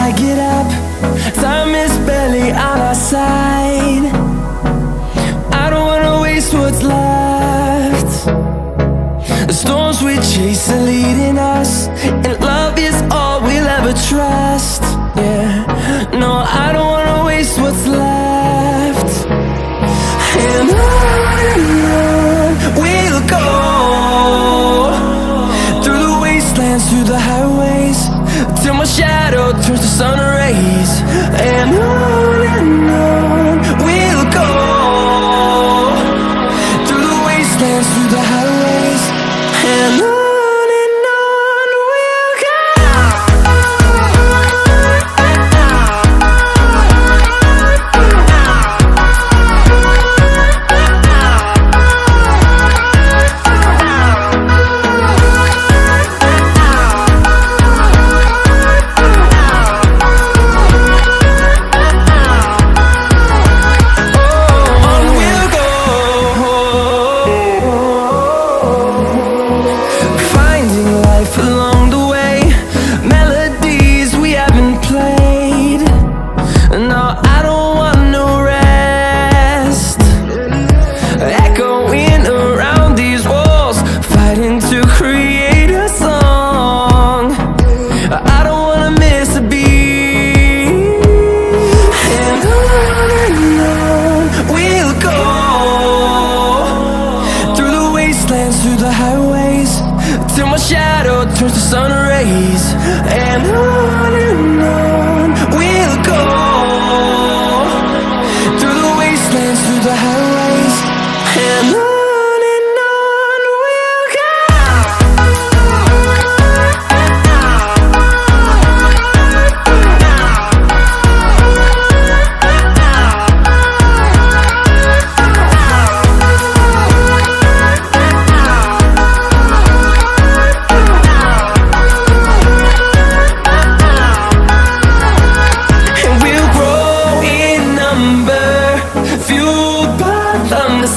I get up, time is barely on our side. I don't wanna waste what's left. The storms we chase are leading us, and love is all we'll ever trust. Yeah, no, I don't wanna waste what's left. And on we'll go, through the wastelands, through the highways, till my shadow turns to sun rays. And on we'll go, through the wastelands, through the highways, and on. Along the way, melodies we haven't played. No, I don't want no rest. Echoing around these walls, fighting to create a song. I don't wanna miss a beat. And on we'll go, through the wastelands, through the highways, till my shadow turns to sun rays. And on we'll go, through the wastelands, through the highways, and on we'll go.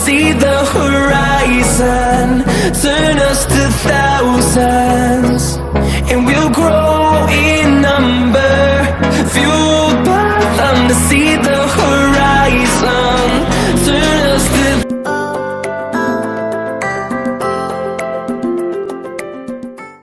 See the horizon, turn us to thousands, and we'll grow